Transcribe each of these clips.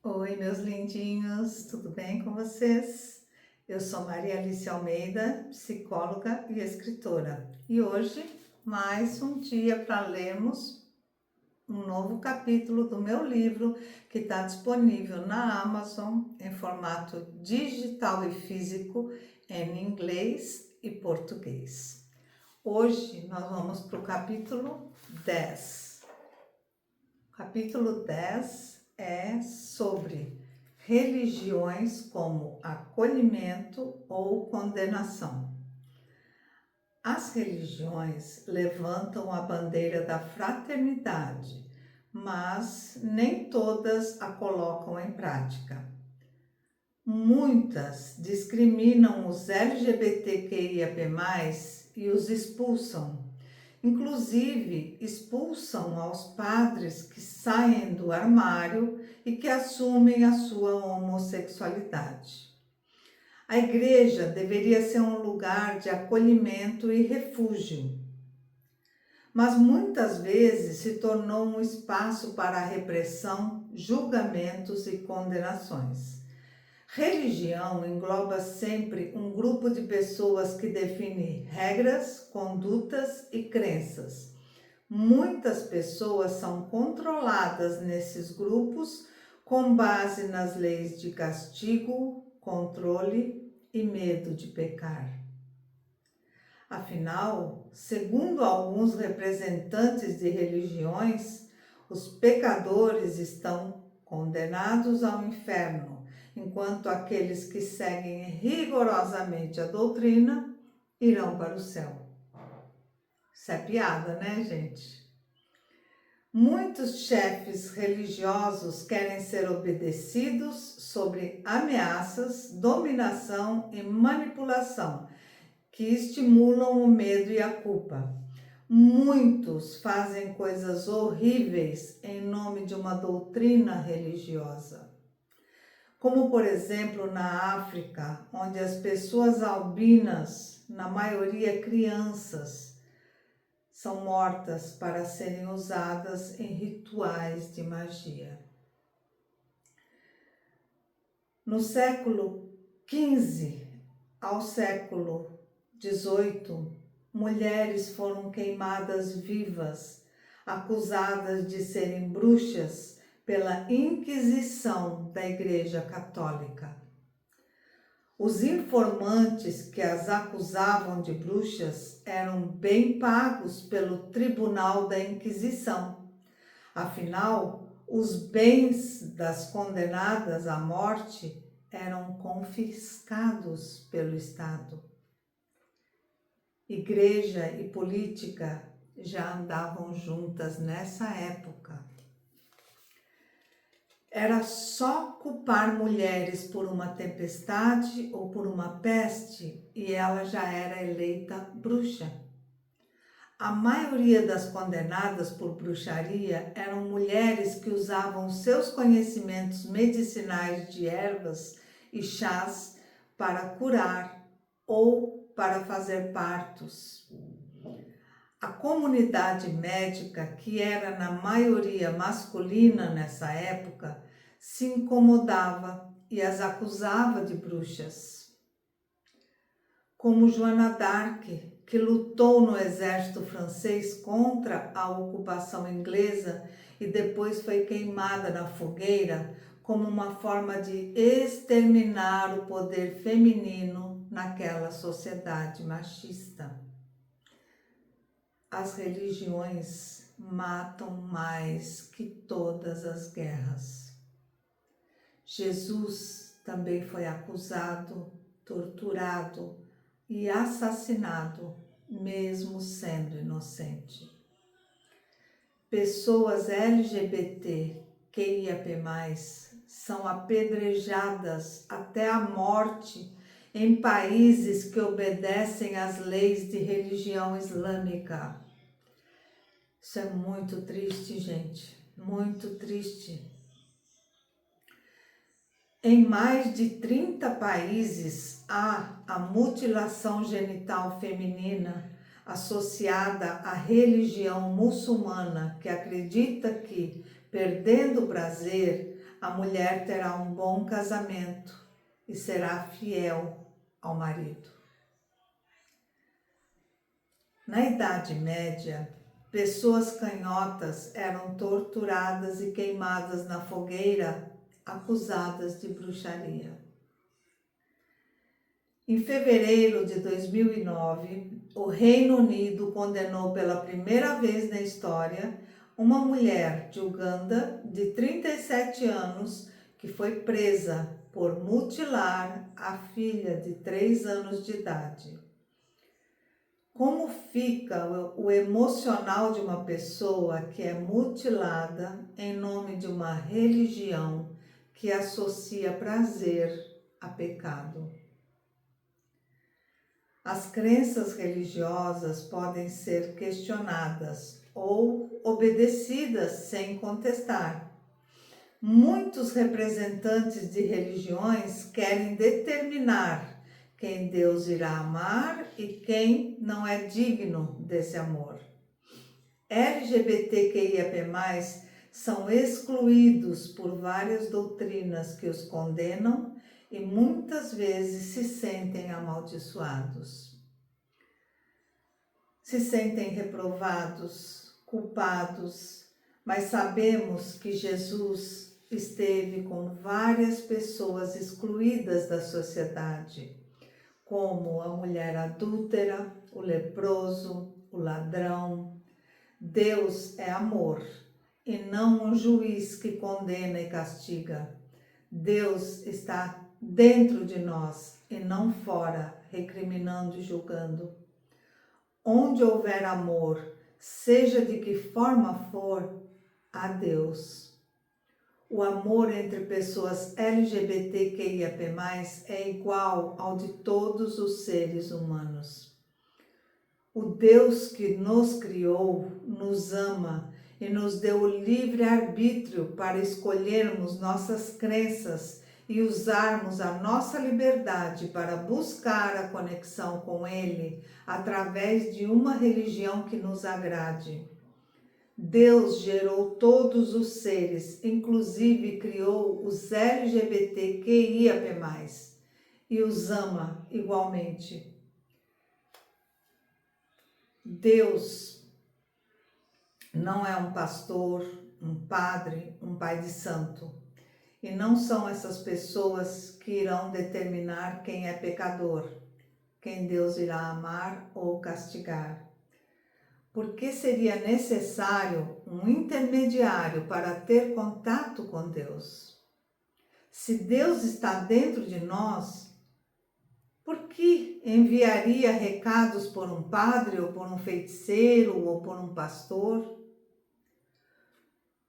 Oi, meus lindinhos, tudo bem com vocês? Eu sou Maria Alice Almeida, psicóloga e escritora. E hoje, mais um dia para lermos um novo capítulo do meu livro que está disponível na Amazon em formato digital e físico, em inglês e português. Hoje nós vamos para o capítulo 10. O capítulo 10 é sobre religiões como acolhimento ou condenação. As religiões levantam a bandeira da fraternidade, mas nem todas a colocam em prática. Muitas discriminam os LGBTQIAP+, e os expulsam. Inclusive, expulsam aos padres que saem do armário e que assumem a sua homossexualidade. A igreja deveria ser um lugar de acolhimento e refúgio, mas muitas vezes se tornou um espaço para repressão, julgamentos e condenações. Religião engloba sempre um grupo de pessoas que define regras, condutas e crenças. Muitas pessoas são controladas nesses grupos com base nas leis de castigo, controle e medo de pecar. Afinal, segundo alguns representantes de religiões, os pecadores estão condenados ao inferno, enquanto aqueles que seguem rigorosamente a doutrina irão para o céu. Isso é piada, né, gente? Muitos chefes religiosos querem ser obedecidos sobre ameaças, dominação e manipulação, que estimulam o medo e a culpa. Muitos fazem coisas horríveis em nome de uma doutrina religiosa. Como, por exemplo, na África, onde as pessoas albinas, na maioria crianças, são mortas para serem usadas em rituais de magia. No século XV ao século XVIII, mulheres foram queimadas vivas, acusadas de serem bruxas pela Inquisição da Igreja Católica. Os informantes que as acusavam de bruxas eram bem pagos pelo Tribunal da Inquisição. Afinal, os bens das condenadas à morte eram confiscados pelo Estado. Igreja e política já andavam juntas nessa época. Era só culpar mulheres por uma tempestade ou por uma peste e ela já era eleita bruxa. A maioria das condenadas por bruxaria eram mulheres que usavam seus conhecimentos medicinais de ervas e chás para curar ou para fazer partos. A comunidade médica, que era na maioria masculina nessa época, se incomodava e as acusava de bruxas. Como Joana d'Arc, que lutou no exército francês contra a ocupação inglesa e depois foi queimada na fogueira como uma forma de exterminar o poder feminino naquela sociedade machista. As religiões matam mais que todas as guerras. Jesus também foi acusado, torturado e assassinado, mesmo sendo inocente. Pessoas LGBT, QIAP+, são apedrejadas até a morte em países que obedecem às leis de religião islâmica. Isso é muito triste, gente, muito triste. Em mais de 30 países há a mutilação genital feminina associada à religião muçulmana, que acredita que, perdendo o prazer, a mulher terá um bom casamento e será fiel ao marido. Na Idade Média, pessoas canhotas eram torturadas e queimadas na fogueira, acusadas de bruxaria. Em fevereiro de 2009, o Reino Unido condenou pela primeira vez na história uma mulher de Uganda de 37 anos que foi presa por mutilar a filha de 3 anos de idade. Como fica o emocional de uma pessoa que é mutilada em nome de uma religião que associa prazer a pecado? As crenças religiosas podem ser questionadas ou obedecidas sem contestar. Muitos representantes de religiões querem determinar quem Deus irá amar e quem não é digno desse amor. LGBTQIAP+, são excluídos por várias doutrinas que os condenam e muitas vezes se sentem amaldiçoados. Se sentem reprovados, culpados, mas sabemos que Jesus esteve com várias pessoas excluídas da sociedade, como a mulher adúltera, o leproso, o ladrão. Deus é amor e não um juiz que condena e castiga. Deus está dentro de nós e não fora, recriminando e julgando. Onde houver amor, seja de que forma for, há Deus. O amor entre pessoas LGBTQIAP+, é igual ao de todos os seres humanos. O Deus que nos criou, nos ama e nos deu o livre-arbítrio para escolhermos nossas crenças e usarmos a nossa liberdade para buscar a conexão com Ele através de uma religião que nos agrade. Deus gerou todos os seres, inclusive criou os LGBTQIAP+, e os ama igualmente. Deus não é um pastor, um padre, um pai de santo. E não são essas pessoas que irão determinar quem é pecador, quem Deus irá amar ou castigar. Por que seria necessário um intermediário para ter contato com Deus? Se Deus está dentro de nós, por que enviaria recados por um padre ou por um feiticeiro ou por um pastor?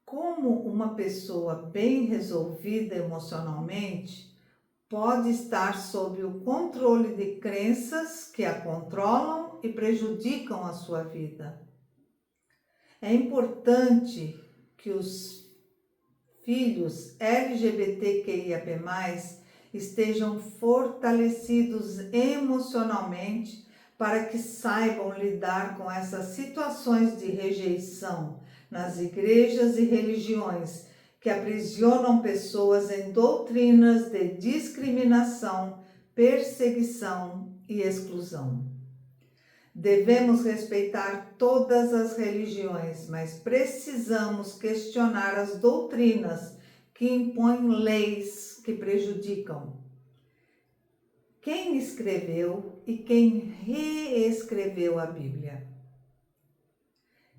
Como uma pessoa bem resolvida emocionalmente pode estar sob o controle de crenças que a controlam e prejudicam a sua vida? É importante que os filhos LGBTQIAP+, estejam fortalecidos emocionalmente para que saibam lidar com essas situações de rejeição nas igrejas e religiões que aprisionam pessoas em doutrinas de discriminação, perseguição e exclusão. Devemos respeitar todas as religiões, mas precisamos questionar as doutrinas que impõem leis que prejudicam. Quem escreveu e quem reescreveu a Bíblia?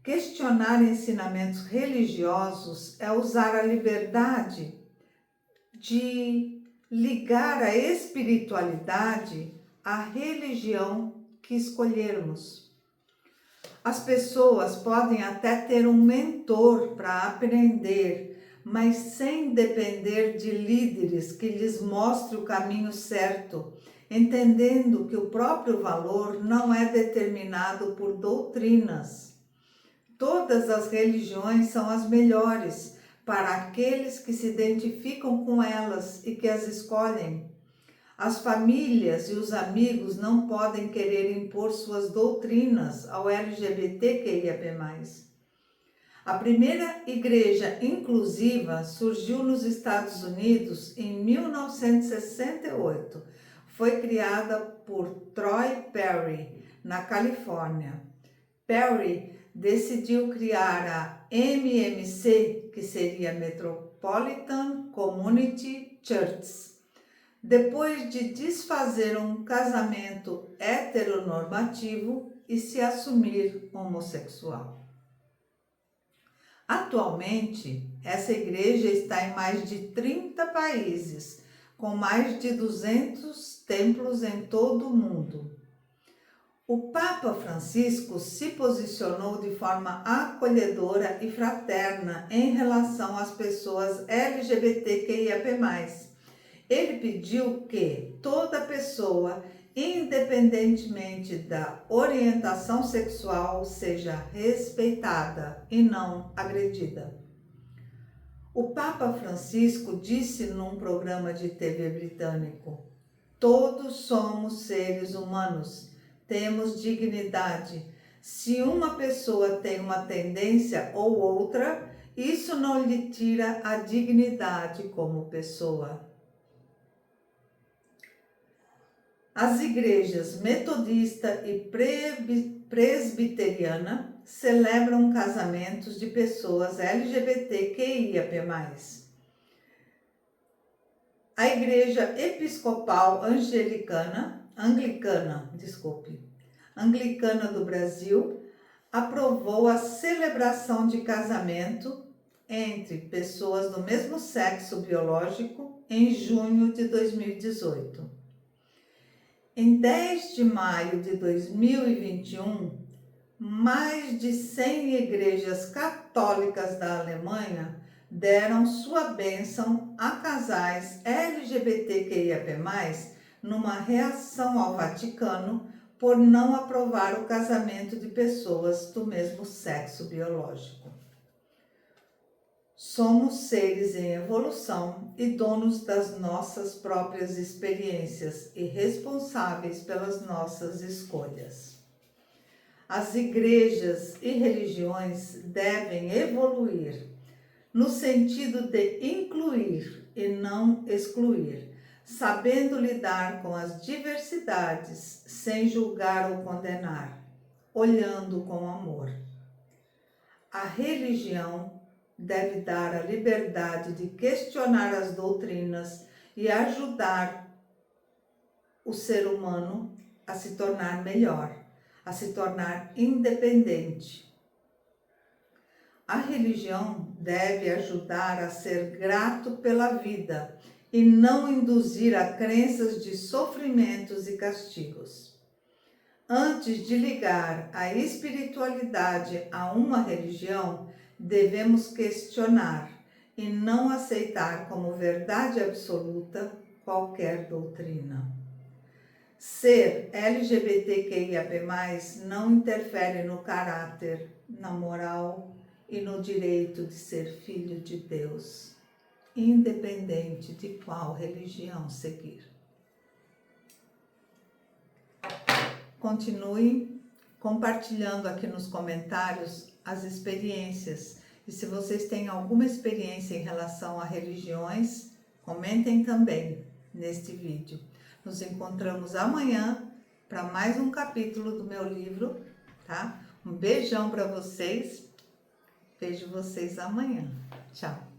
Questionar ensinamentos religiosos é usar a liberdade de ligar a espiritualidade à religião que escolhermos. As pessoas podem até ter um mentor para aprender, mas sem depender de líderes que lhes mostrem o caminho certo, entendendo que o próprio valor não é determinado por doutrinas. Todas as religiões são as melhores para aqueles que se identificam com elas e que as escolhem. As famílias e os amigos não podem querer impor suas doutrinas ao LGBTQIAP+. A primeira igreja inclusiva surgiu nos Estados Unidos em 1968. Foi criada por Troy Perry, na Califórnia. Perry decidiu criar a MMC, que seria Metropolitan Community Church, depois de desfazer um casamento heteronormativo e se assumir homossexual. Atualmente, essa igreja está em mais de 30 países, com mais de 200 templos em todo o mundo. O Papa Francisco se posicionou de forma acolhedora e fraterna em relação às pessoas LGBTQIAP+. Ele pediu que toda pessoa, independentemente da orientação sexual, seja respeitada e não agredida. O Papa Francisco disse num programa de TV britânico: todos somos seres humanos, temos dignidade. Se uma pessoa tem uma tendência ou outra, isso não lhe tira a dignidade como pessoa. As igrejas metodista e presbiteriana celebram casamentos de pessoas LGBTQIAP+. A Igreja Episcopal Anglicana do Brasil aprovou a celebração de casamento entre pessoas do mesmo sexo biológico em junho de 2018. Em 10 de maio de 2021, mais de 100 igrejas católicas da Alemanha deram sua bênção a casais LGBTQIAP+, numa reação ao Vaticano por não aprovar o casamento de pessoas do mesmo sexo biológico. Somos seres em evolução e donos das nossas próprias experiências e responsáveis pelas nossas escolhas. As igrejas e religiões devem evoluir no sentido de incluir e não excluir, sabendo lidar com as diversidades sem julgar ou condenar, olhando com amor. A religião deve dar a liberdade de questionar as doutrinas e ajudar o ser humano a se tornar melhor, a se tornar independente. A religião deve ajudar a ser grato pela vida e não induzir a crenças de sofrimentos e castigos. Antes de ligar a espiritualidade a uma religião, devemos questionar e não aceitar como verdade absoluta qualquer doutrina. Ser LGBTQIAP+, não interfere no caráter, na moral e no direito de ser filho de Deus, independente de qual religião seguir. Continue compartilhando aqui nos comentários as experiências. E se vocês têm alguma experiência em relação a religiões, comentem também neste vídeo. Nos encontramos amanhã para mais um capítulo do meu livro, tá? Um beijão para vocês. Vejo vocês amanhã. Tchau.